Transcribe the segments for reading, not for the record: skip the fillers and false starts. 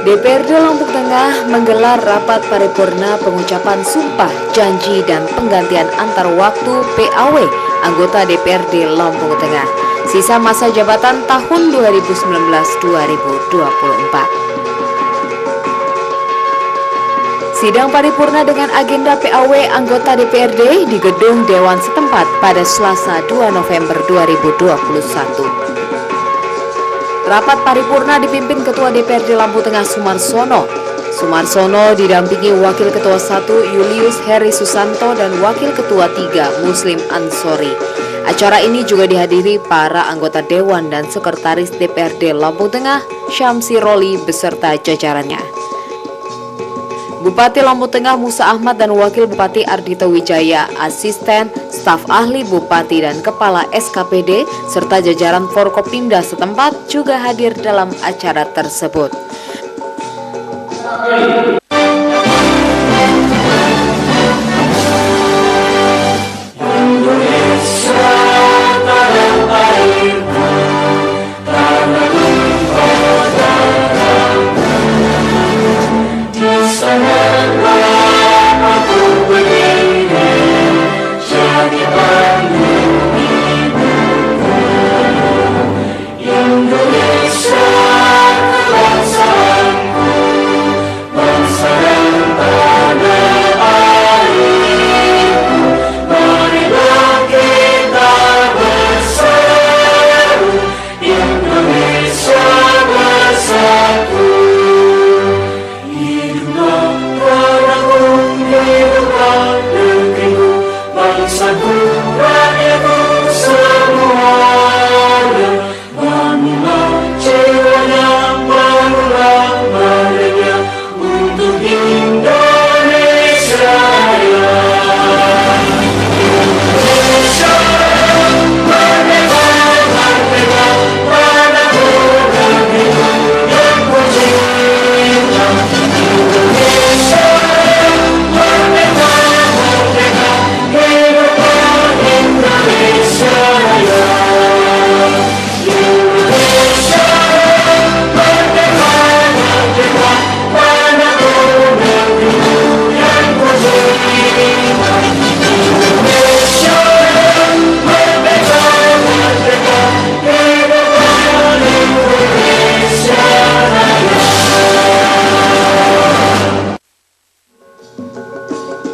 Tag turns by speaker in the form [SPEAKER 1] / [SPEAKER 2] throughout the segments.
[SPEAKER 1] DPRD Lombok Tengah menggelar rapat paripurna pengucapan sumpah, janji, dan penggantian antar waktu PAW anggota DPRD Lombok Tengah sisa masa jabatan tahun 2019-2024. Sidang paripurna dengan agenda PAW anggota DPRD di gedung Dewan setempat pada Selasa 2 November 2021. Rapat paripurna dipimpin Ketua DPRD Lampung Tengah Sumarsono. Sumarsono didampingi Wakil Ketua 1 Julius Heri Susanto dan Wakil Ketua 3 Muslim Ansori. Acara ini juga dihadiri para anggota Dewan dan Sekretaris DPRD Lampung Tengah Syamsi Roli beserta jajarannya. Bupati Lampung Tengah Musa Ahmad dan Wakil Bupati Ardhito Wijaya, asisten, staf ahli Bupati dan Kepala SKPD, serta jajaran Forkopimda setempat juga hadir dalam acara tersebut.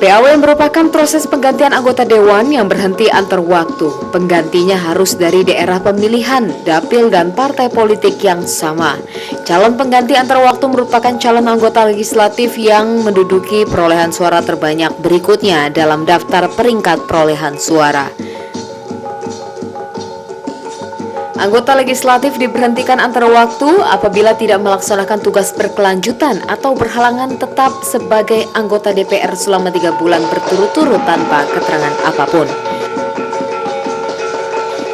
[SPEAKER 1] PAW merupakan proses penggantian anggota Dewan yang berhenti antar waktu. Penggantinya harus dari daerah pemilihan, dapil, dan partai politik yang sama. Calon pengganti antar waktu merupakan calon anggota legislatif yang menduduki perolehan suara terbanyak berikutnya dalam daftar peringkat perolehan suara. Anggota legislatif diberhentikan antara waktu apabila tidak melaksanakan tugas berkelanjutan atau berhalangan tetap sebagai anggota DPR selama 3 bulan berturut-turut tanpa keterangan apapun.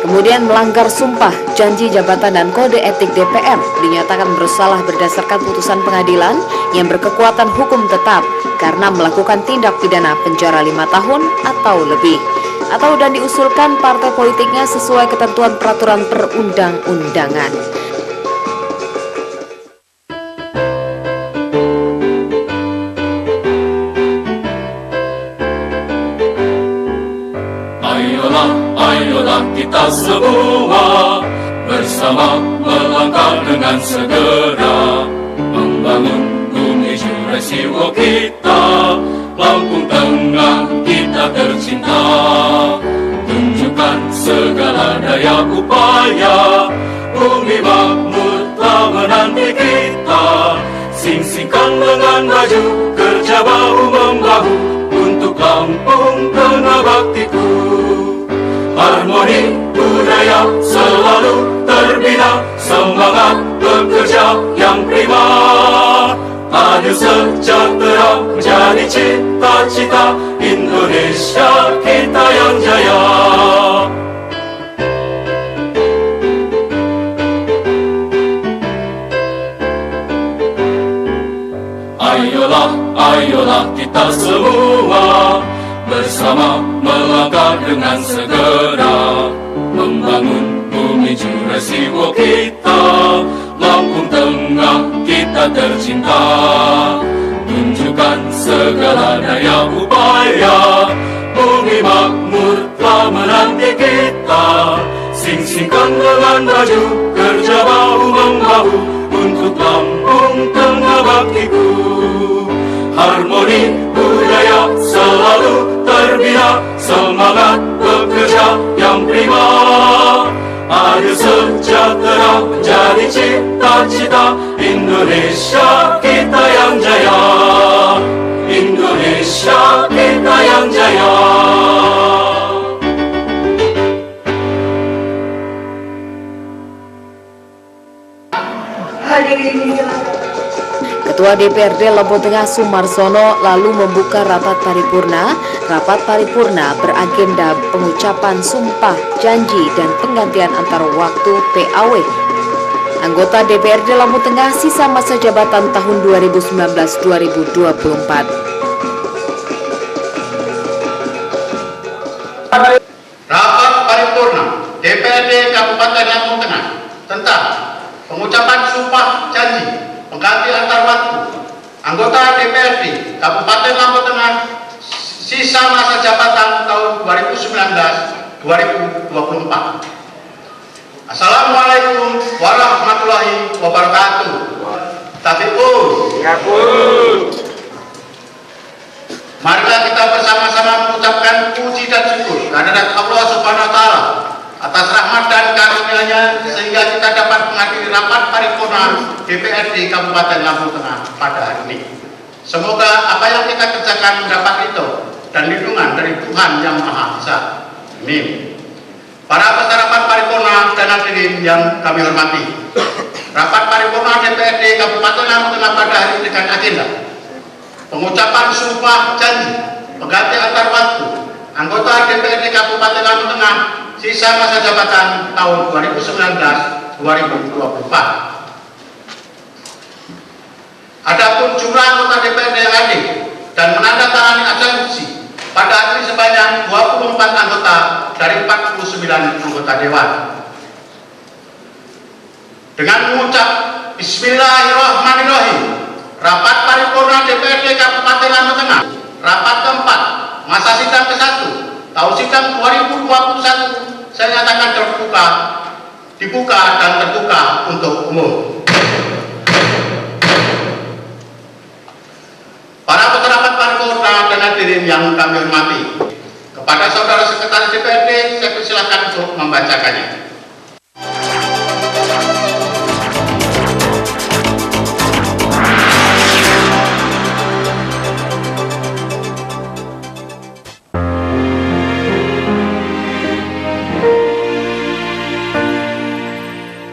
[SPEAKER 1] Kemudian melanggar sumpah, janji jabatan dan kode etik DPR dinyatakan bersalah berdasarkan putusan pengadilan yang berkekuatan hukum tetap karena melakukan tindak pidana penjara 5 tahun atau lebih. Dan diusulkan partai politiknya sesuai ketentuan peraturan perundang-undangan.
[SPEAKER 2] Ayolah kita semua bersama melangkah dengan segera membangun bumi Resiko kita, Lampung Tengah kita tercinta. Tunjukkan segala daya upaya, bumi makmur telah menanti kita. Sing-singkan lengan maju, kerja bahu-membahu untuk Lampung Tengah baktiku. Harmoni budaya selalu terbina, semangat bekerja yang prima. Adil sejahtera menjadi cita-cita, Indonesia kita yang jaya. Ayolah kita semua bersama melangkah dengan segera membangun bumi Resiko kita, Lampung Tengah kita tercinta. Tunjukkan segala daya upaya, bumi makmur telah menanti kita. Sing-singkan lengan maju, kerja bahu-membahu untuk Lampung Tengah baktiku. Harmoni budaya selalu terbina, semangat bekerja yang prima. Adil sejahtera menjadi cita-cita, Indonesia kita yang jaya. Indonesia kita yang jaya.
[SPEAKER 1] Ketua DPRD Lampung Tengah Sumarsono lalu membuka rapat paripurna. Rapat paripurna beragenda pengucapan sumpah janji dan penggantian antar waktu PAW anggota DPRD Lampung Tengah sisa masa jabatan tahun 2019-2024.
[SPEAKER 3] Rapat paripurna DPRD Kabupaten Lampung Tengah tentang pengucapan sumpah janji pengganti antar waktu anggota DPRD Kabupaten Lampung Tengah sisa masa jabatan tahun 2019-2024. Assalamualaikum warahmatullahi wabarakatuh. Tabi'un. Marilah kita bersama-sama mengucapkan puji dan syukur kehadirat Allah Subhanahu wa taala atas rahmat dan karunia-Nya sehingga kita dapat menghadiri rapat paripurna DPRD Kabupaten Lampung Tengah pada hari ini. Semoga apa yang kita kerjakan mendapat ridho dan lindungan dari Tuhan Yang Maha Esa. Amin. Para peserta rapat paripurna dan hadirin yang kami hormati, rapat paripurna DPRD Kabupaten Lampung Tengah pada hari ini dengan agenda pengucapan sumpah janji pengganti antar waktu anggota DPRD Kabupaten Lampung Tengah sisa masa jabatan tahun 2019-2024. Adapun jumlah anggota DPRD yang hadir dan menandatangani asumsi pada hari ini sebanyak 24 anggota dari 49 anggota dewan. Dengan mengucap Bismillahirrahmanirrahim, rapat paripurna DPRD Kabupaten Lampung Tengah, rapat keempat, masa sidang ke-1, tahun sidang 2021, saya nyatakan dibuka dan terbuka untuk umum. Para peserta rapat paripurna dan hadirin yang kami hormati, kepada saudara sekretaris DPRD, saya persilakan untuk membacakannya.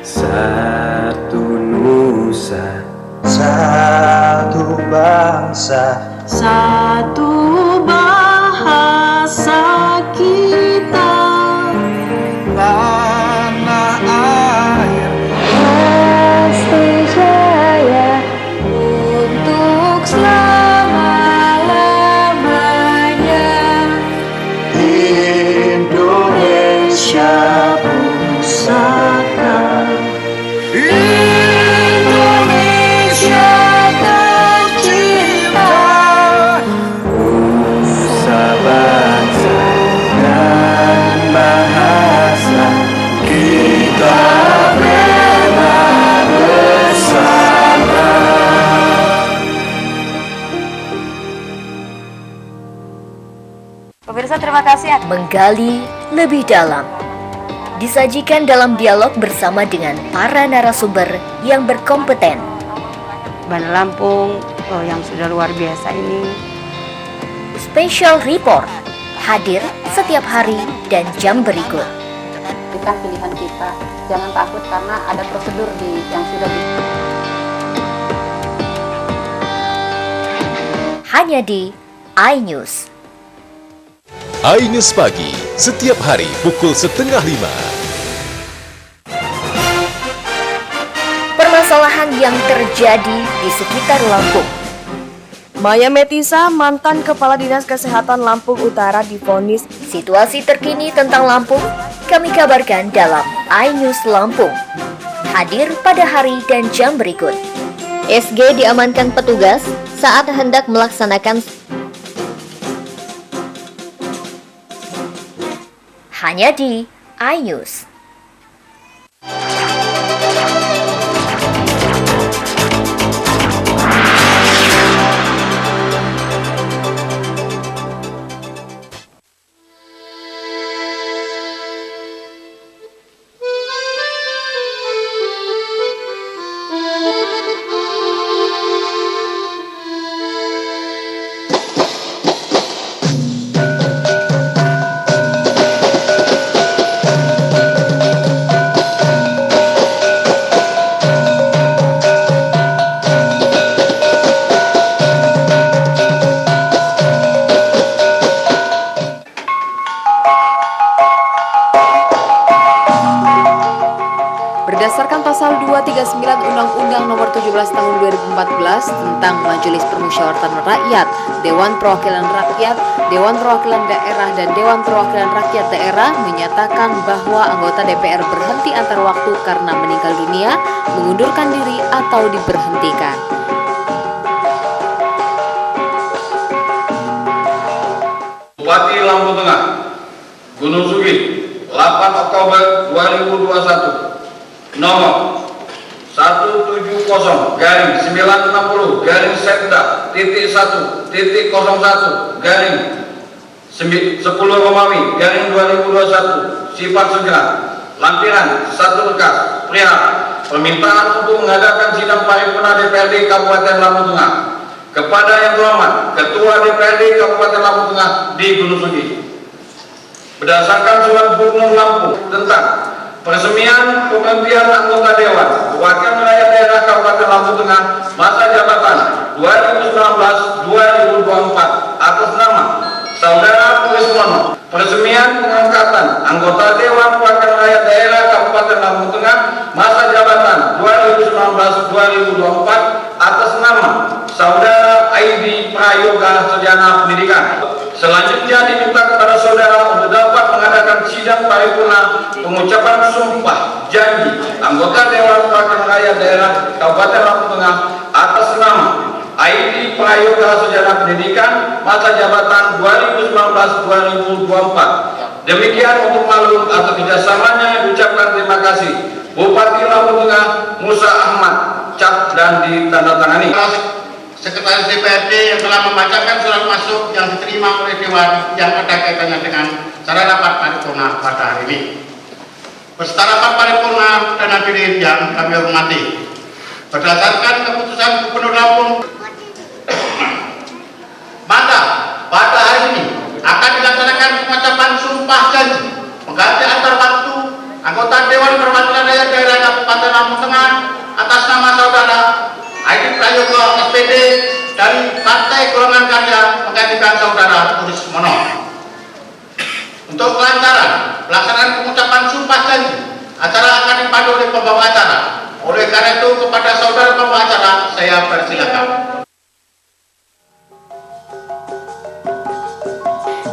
[SPEAKER 4] Satu nusa, satu bangsa,
[SPEAKER 5] satu bahasa kita,
[SPEAKER 4] tanah air
[SPEAKER 5] pasti jaya untuk selama-lamanya.
[SPEAKER 4] Indonesia pusaka,
[SPEAKER 5] Indonesia tercinta,
[SPEAKER 4] nusa bangsa dan bahasa kita bela bersama.
[SPEAKER 1] Pemirsa, terima kasih. Menggali lebih dalam disajikan dalam dialog bersama dengan para narasumber yang berkompeten.
[SPEAKER 6] Bandar Lampung yang sudah luar biasa ini.
[SPEAKER 1] Special Report hadir setiap hari dan jam berikut.
[SPEAKER 7] Berikan pilihan kita, jangan takut karena ada prosedur yang sudah
[SPEAKER 1] Hanya di iNews.
[SPEAKER 8] iNews Pagi, setiap hari pukul 4:30.
[SPEAKER 1] Permasalahan yang terjadi di sekitar Lampung.
[SPEAKER 9] Maya Metisa, mantan Kepala Dinas Kesehatan Lampung Utara, divonis.
[SPEAKER 1] Situasi terkini tentang Lampung kami kabarkan dalam iNews Lampung.
[SPEAKER 5] hadir pada hari dan jam berikut. SG diamankan petugas saat hendak melaksanakan hanya di iNews.
[SPEAKER 1] Berdasarkan pasal 239 Undang-Undang Nomor 17 Tahun 2014 tentang Majelis Permusyawaratan Rakyat, Dewan Perwakilan Rakyat, Dewan Perwakilan Daerah, dan Dewan Perwakilan Rakyat Daerah menyatakan bahwa anggota DPR berhenti antar waktu karena meninggal dunia, mengundurkan diri, atau diberhentikan.
[SPEAKER 3] Bupati Lampung Tengah, Gunung Sugi, 8 Oktober 2021. Nomor 170-901-1.01-10 Romawi 2021 sifat segera. Lampiran 1 berkas perihal permintaan untuk mengadakan sidang paripurna DPRD Kabupaten Lampung Tengah kepada yang terhormat Ketua DPRD Kabupaten Lampung Tengah di Gunung Sugi. Berdasarkan Surat Gubernur Lampung tentang peresmian pemberhentian anggota Dewan Perwakilan Rakyat Daerah Kabupaten Lampung Tengah masa jabatan 2019-2024 atas nama Saudara Puris Mono, peresmian pengangkatan anggota Dewan Perwakilan Rakyat Daerah Kabupaten Lampung Tengah masa jabatan 2019-2024 atas nama Saudara Aidi Prayoga Sarjana Pendidikan. Selanjutnya diminta kepada saudara untuk dapat mengadakan sidang paripurna pengucapan sumpah janji anggota Dewan Perwakilan Rakyat Daerah Kabupaten Lampung Tengah atas nama Aidi Prayoga Sarjana Pendidikan masa jabatan 2019-2024. Demikian untuk maklum atas kerjasamanya diucapkan terima kasih Bupati Lampung Tengah Musa Ahmad, cap dan ditandatangani.
[SPEAKER 10] Sekretaris DPRD yang telah membacakan surat masuk yang diterima oleh Dewan yang ada kaitannya dengan cara rapat paripurna pada hari ini. Peserta rapat paripurna dan hadirin yang kami hormati, berdasarkan keputusan Gubernur Lampung, maka pada hari ini akan dilaksanakan pengucapan sumpah janji mengganti antar waktu anggota Dewan Perwakilan Rakyat Daerah Kabupaten Lampung Tengah atas nama saudara Aidi Prayoga SPD dari Partai Golongan Karya menggantikan saudara Puris Mono. Untuk kelancaran pelaksanaan pengucapan sumpah janji, acara akan dipandu oleh pembawa acara. Oleh karena itu kepada saudara pembawa acara saya persilakan.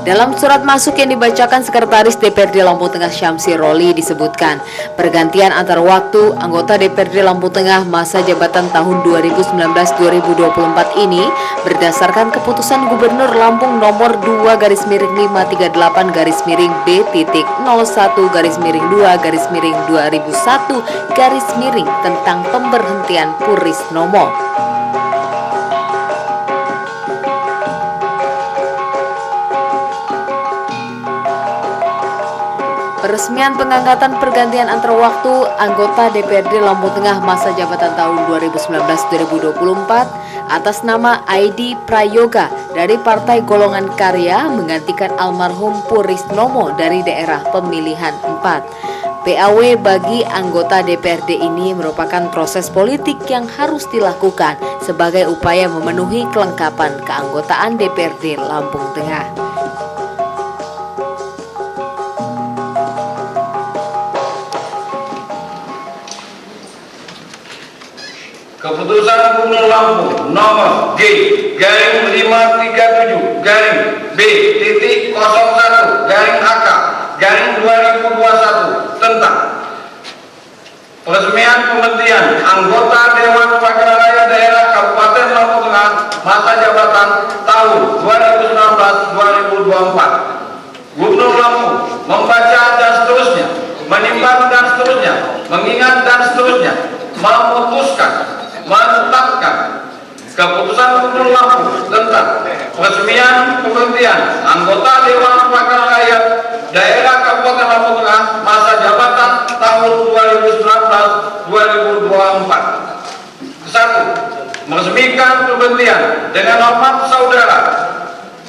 [SPEAKER 1] Dalam surat masuk yang dibacakan Sekretaris DPRD Lampung Tengah Syamsi Roli disebutkan, pergantian antar waktu anggota DPRD Lampung Tengah masa jabatan tahun 2019-2024 ini berdasarkan keputusan Gubernur Lampung nomor 2-531-B-01-2-2001 tentang pemberhentian Puris Nomo. Peresmian pengangkatan pergantian antar waktu anggota DPRD Lampung Tengah masa jabatan tahun 2019-2024 atas nama Aidi Prayoga dari Partai Golongan Karya menggantikan almarhum Puris Nomo dari daerah pemilihan 4. PAW bagi anggota DPRD ini merupakan proses politik yang harus dilakukan sebagai upaya memenuhi kelengkapan keanggotaan DPRD Lampung Tengah.
[SPEAKER 3] Keputusan Gubernur Lampung nomor G-337-B.01-HK-2021 tentang
[SPEAKER 10] Peresmian pemberhentian anggota Dewan Perwakilan Rakyat Daerah Kabupaten Lampung Tengah masa jabatan tahun 2019-2024. Gubernur Lampung membaca dan seterusnya, menimbang dan seterusnya, mengingat dan seterusnya, memutuskan, menetapkan keputusan Gubernur Lampung tentang peresmian pemberhentian anggota Dewan Perwakilan Rakyat Daerah Kabupaten Lampung Tengah masa jabatan tahun 2019-2024. Satu, meresmikan pemberhentian dengan hormat saudara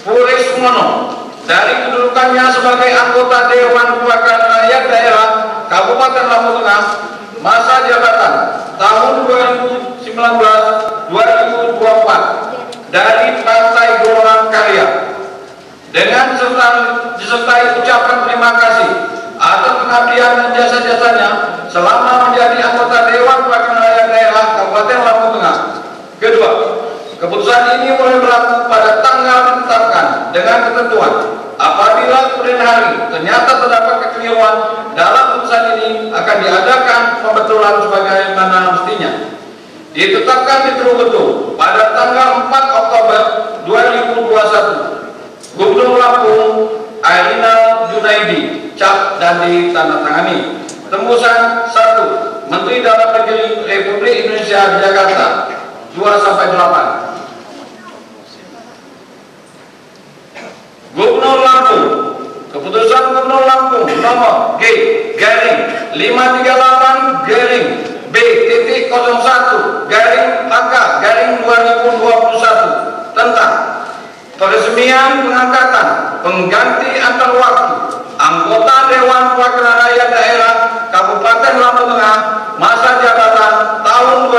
[SPEAKER 10] Puri Sumono dari kedudukannya sebagai anggota Dewan Perwakilan Rakyat Daerah Kabupaten Lampung Tengah masa jabatan tahun 2019-2024 dari Partai Golongan Karya dengan disertai ucapan terima kasih atas pengabdian dan jasa-jasanya selama menjadi anggota Dewan Perwakilan Rakyat Daerah Kabupaten Lampung Tengah. Kedua, keputusan ini mulai berlaku pada tanggal ditetapkan dengan ketentuan apabila kemudian hari ternyata terdapat kekeliruan dalam keputusan ini akan diadakan pembetulan sebagaimana mestinya. Ditetapkan betul-betul pada tanggal 4 Oktober 2021. Gubernur Lampung Ainal Junaidi cap dan ditandatangani. Tembusan 1. Menteri Dalam Negeri Republik Indonesia Jakarta 2-8. Gubernur Lampung. Keputusan Gubernur Lampung nomor G/538-B.01-HK/2021 tentang peresmian pengangkatan pengganti antar waktu anggota Dewan Perwakilan Rakyat Daerah Kabupaten Lampung Tengah masa jabatan tahun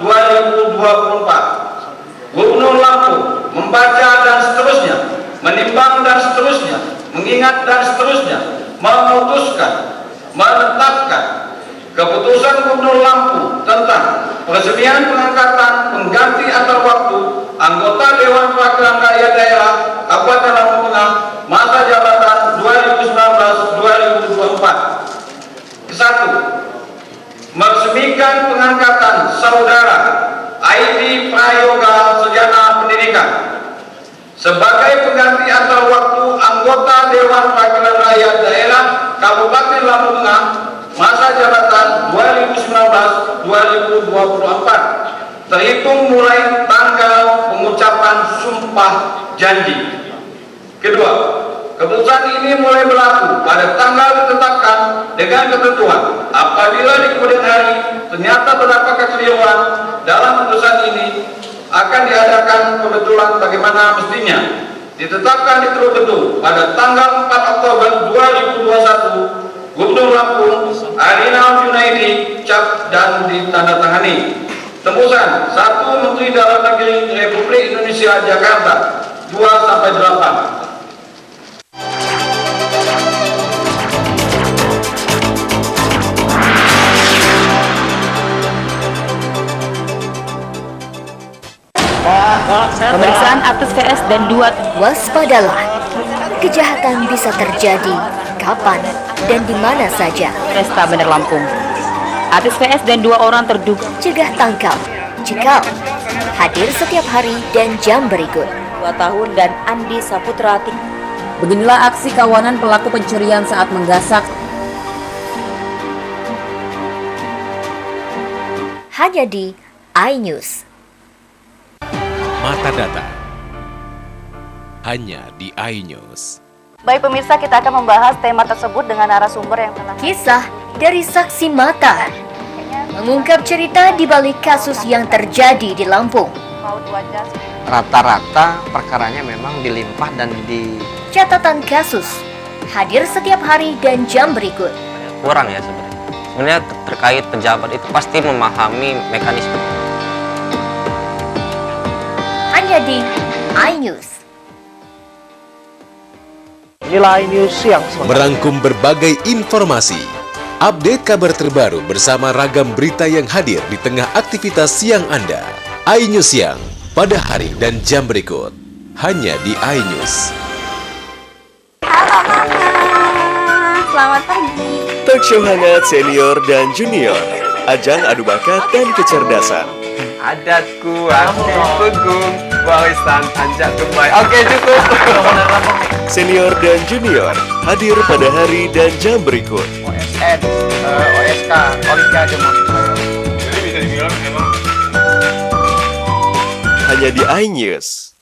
[SPEAKER 10] 2019-2024. Gubernur Lampung membaca dan seterusnya, menimbang dan seterusnya, mengingat dan seterusnya, memutuskan, menetapkan keputusan Gubernur Lampung tentang peresmian pengangkatan pengganti antar waktu anggota Dewan Perwakilan Rakyat Daerah Kabupaten Lampung Tengah masa jabatan 2019-2024. 1. Meresmikan pengangkatan saudara Aidi Prayoga Sejana Pendidikan sebagai pengganti antar waktu anggota Dewan Perwakilan Rakyat Daerah Kabupaten Lampung Tengah masa jabatan 2019-2024 terhitung mulai tanggal pengucapan sumpah janji. Kedua, keputusan ini mulai berlaku pada tanggal ditetapkan dengan ketentuan apabila di kemudian hari ternyata terdapat kekeliruan dalam keputusan ini akan diadakan pembetulan bagaimana mestinya. Ditetapkan betul-betul pada tanggal 4 Oktober 2021. Gubernur Lampung Ainal Junaidi cap dan ditandatangani. Tembusan 1. Menteri Dalam Negeri Republik Indonesia Jakarta 2-8.
[SPEAKER 6] Pemeriksaan aktus VS dan 2.
[SPEAKER 5] Waspadalah, kejahatan bisa terjadi kapan dan di mana saja.
[SPEAKER 6] Resta Bandar Lampung. Artis VS dan 2 orang terduga.
[SPEAKER 5] Cegah tangkap, cekal. Hadir setiap hari dan jam berikut.
[SPEAKER 6] 2 tahun dan Andi Saputra. Beginilah aksi kawanan pelaku pencurian saat menggasak.
[SPEAKER 5] Hanya di iNews.
[SPEAKER 8] Mata Data hanya di iNews.
[SPEAKER 9] Baik pemirsa, kita akan membahas tema tersebut dengan narasumber yang telah
[SPEAKER 5] Kisah dari saksi mata mengungkap cerita di balik kasus yang terjadi di Lampung.
[SPEAKER 11] Rata-rata perkaranya memang dilimpah dan di
[SPEAKER 5] Catatan kasus hadir setiap hari dan jam berikut.
[SPEAKER 11] kurang ya sebenarnya. Sebenarnya terkait pejabat itu pasti memahami mekanisme.
[SPEAKER 5] Hanya di iNews.
[SPEAKER 4] Inilah iNews yang
[SPEAKER 8] Merangkum berbagai informasi. Update kabar terbaru bersama ragam berita yang hadir di tengah aktivitas siang Anda. iNews Siang pada hari dan jam berikut. Hanya di iNews.
[SPEAKER 9] Halo Mama, selamat pagi.
[SPEAKER 12] Talk show hangat senior dan junior, ajang adu bakat dan kecerdasan.
[SPEAKER 11] Adatku, aku pegung, warisan anjak kembali. Oke, cukup.
[SPEAKER 12] Senior dan junior hadir pada hari dan jam berikut.
[SPEAKER 10] OSN, OSK, Olimpiade Motor.
[SPEAKER 2] Jadi bisa dibilang memang
[SPEAKER 12] Hanya di iNews.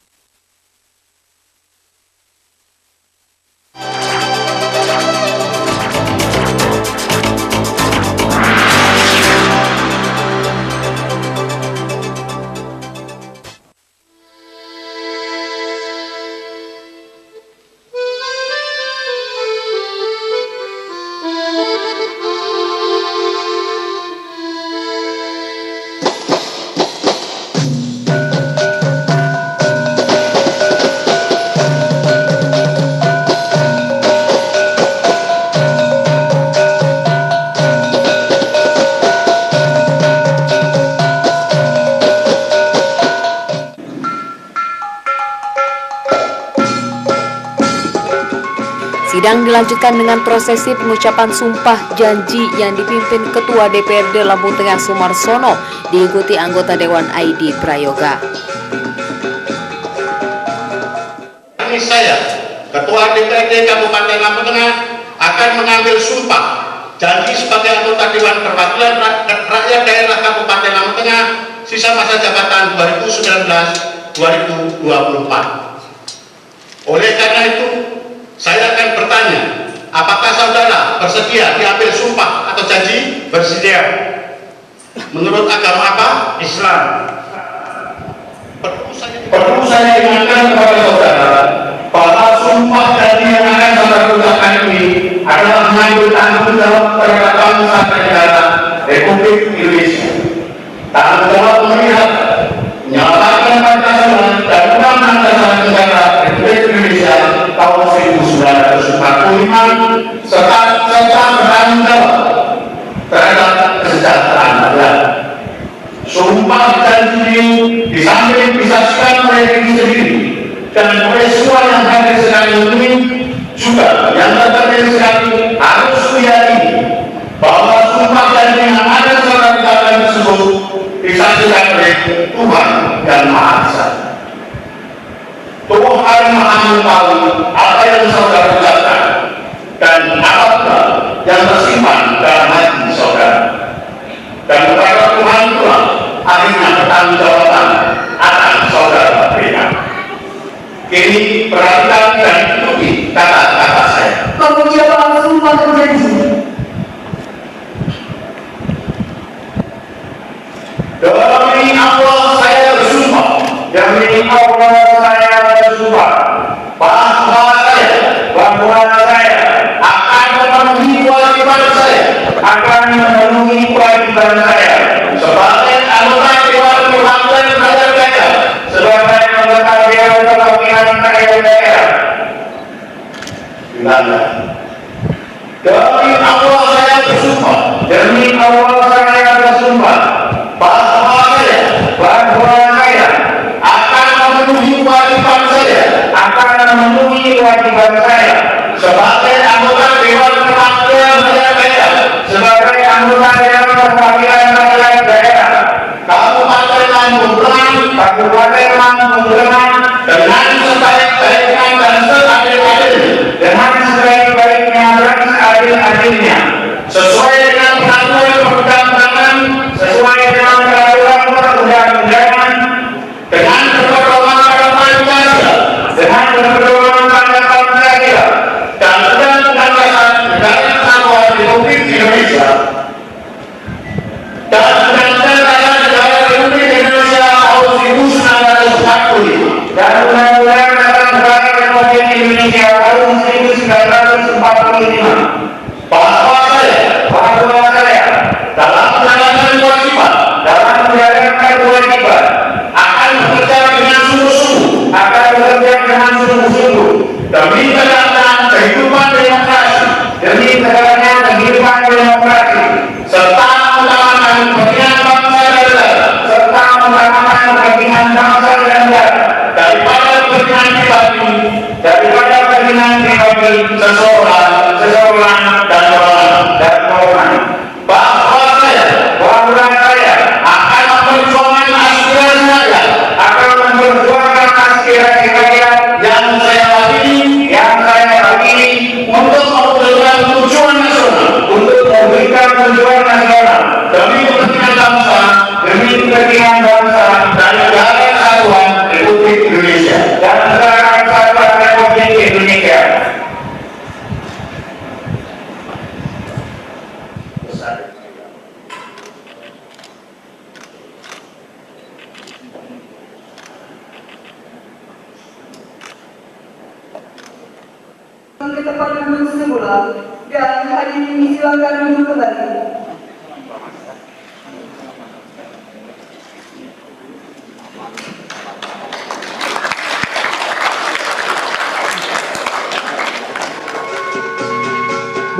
[SPEAKER 1] Sidang dilanjutkan dengan prosesi pengucapan sumpah janji yang dipimpin Ketua DPRD Lampung Tengah Sumarsono diikuti anggota Dewan ID Prayoga.
[SPEAKER 3] Ini saya, Ketua DPRD Kabupaten Lampung Tengah, akan mengambil sumpah janji sebagai anggota Dewan Perwakilan Rakyat Daerah Kabupaten Lampung Tengah sisa masa jabatan 2019-2024. Oleh karena itu, saya akan bertanya, apakah saudara bersedia diambil sumpah atau janji?
[SPEAKER 10] Bersedia.
[SPEAKER 3] Menurut agama apa?
[SPEAKER 10] Islam.
[SPEAKER 3] Perlu saya
[SPEAKER 10] ingatkan kepada saudara bahwa sumpah janji yang akan saudara ucapkan ini adalah mengambil tanggung jawab terhadap bangsa dan negara Republik Indonesia. Tanggung jawab melihat, menyelamatkan Pancasila dan Undang-Undang Dasar Negara Republik Indonesia tahun 1945 serta bertanggung jawab terhadap kesejahteraan rakyat. Sumpah janji ini disamping disaksikan oleh diri sendiri dan oleh semua yang hadir sekarang ini, juga yang terpilih sekali harus meyakini bahwa sumpah janji yang ada dalam kitab tersebut disaksikan oleh Tuhan yang Maha Esa. Tuhan Maha mengetahui apa yang saudara ucapkan dan apa yang tersimpan dalam hati saudara. Dan kepada Tuhan itulah akhirnya pertanggungjawaban akan saudara berikan. Kini perhatikan dan ikuti kata-kata saya.
[SPEAKER 13] Pengucapan sumpah berjanji.
[SPEAKER 10] Demi Allah saya bersumpah. Demi Allah saya bersumpah bahwa saya akan memenuhi kewajiban saya sebagai anggota Dewan Perwakilan Rakyat Daerah, sebagai anggota Dewan Perwakilan Rakyat Daerah. Demi Allah saya bersumpah. Demi Allah saya bersumpah bahwa saya akan memenuhi kewajiban saya sebagai anggota Dewan Perwakilan Rakyat Daerah, sebagai anggota Dewan Perwakilan Rakyat Daerah Kabupaten Lampung Tengah dengan sebaik-baiknya dan seadil-adilnya sesuai dengan peraturan perundang-undangan, sesuai dengan peraturan perundang-undangan, dengan berpedoman pada Pancasila, dan Undang-Undang Dasar Negara Kesatuan Republik Indonesia dan Undang-Undang Dasar Negara Republik Indonesia tahun 1945 dan Undang-Undang Dasar Negara Republik Indonesia tahun 1945. Bahwa saya dalam menjalankan kewajiban akan bekerja dengan sungguh-sungguh demi tegaknya kehidupan demokrasi, serta mengutamakan kepentingan bangsa dan negara daripada kepentingan pribadi seseorang dan orang.
[SPEAKER 13] ke tempat duduk semula dan hadirin disilakan duduk kembali.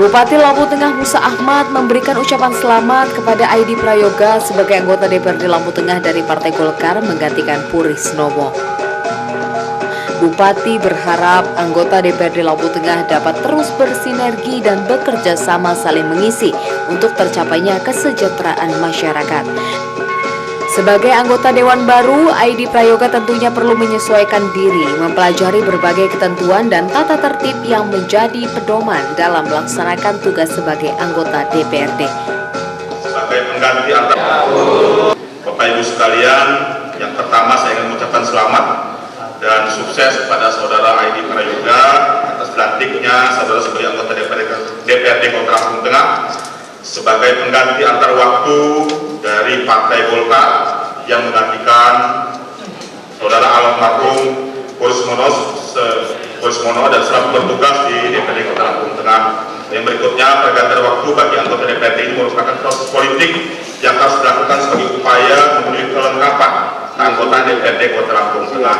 [SPEAKER 1] Bupati Lampung Tengah Musa Ahmad memberikan ucapan selamat kepada Aidi Prayoga sebagai anggota DPRD Lampung Tengah dari Partai Golkar menggantikan Puri Snowo. Bupati berharap anggota DPRD Lampung Tengah dapat terus bersinergi dan bekerja sama saling mengisi untuk tercapainya kesejahteraan masyarakat. Sebagai anggota Dewan baru, Aidi Prayoga tentunya perlu menyesuaikan diri, mempelajari berbagai ketentuan dan tata tertib yang menjadi pedoman dalam melaksanakan tugas sebagai anggota DPRD.
[SPEAKER 2] Sebagai pengganti antara Bapak Ibu sekalian, yang pertama saya ingin mengucapkan selamat dan sukses kepada saudara Aidi Prayoga atas dilantiknya saudara sebagai anggota DPRD Kota Lampung Tengah sebagai pengganti antar waktu dari Partai Golkar yang menggantikan saudara almarhum Puri Snowo dan selalu bertugas di DPRD Kota Lampung Tengah. Yang berikutnya, pergantian waktu bagi anggota DPRD ini merupakan proses politik yang harus dilakukan sebagai upaya memenuhi kelengkapan anggota DPRD Kota Lampung Tengah.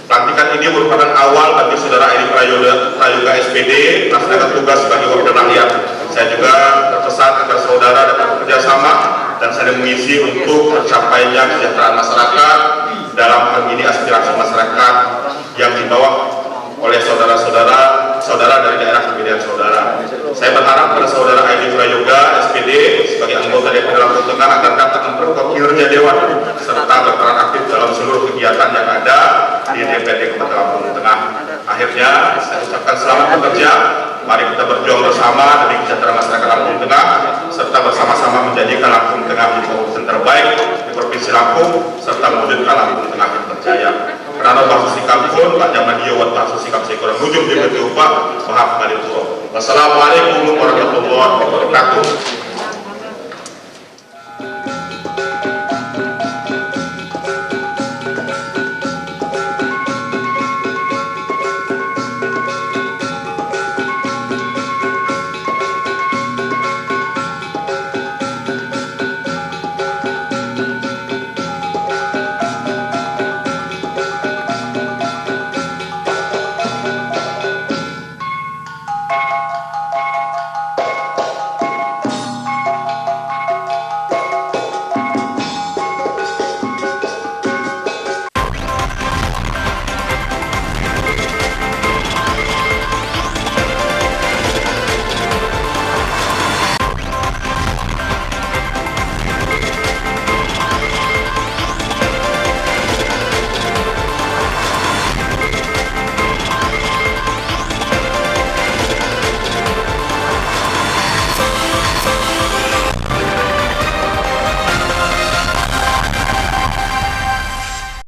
[SPEAKER 2] Pelantikan ini merupakan awal bagi saudara Aidi Prayoga SPD melaksanakan tugas sebagai wakil rakyat. Saya juga berpesan agar saudara dapat bekerja sama dan saling mengisi untuk tercapainya kesejahteraan masyarakat, dalam hal ini aspirasi masyarakat yang dibawa oleh saudara dari daerah pemilihan saudara. Saya berharap pada saudara Aidi Prayoga SPD sebagai anggota DPRD Lampung Tengah akan dapat memperkuat kinerja Dewan serta berperan aktif dalam seluruh kegiatan yang ada di DPRD Kota Lampung Tengah. Akhirnya saya ucapkan selamat bekerja. Mari kita berjuang bersama demi kesejahteraan masyarakat Lampung Tengah serta bersama-sama menjadikan Lampung Tengah menjadi provinsi terbaik di Provinsi Lampung serta mewujudkan Lampung Tengah yang berjaya. Karena bahasa sikap pun Pak Jamadio wat bahasa sikap sekurang ujung di berubah maaf kali itu. Wassalamualaikum warahmatullahi wabarakatuh.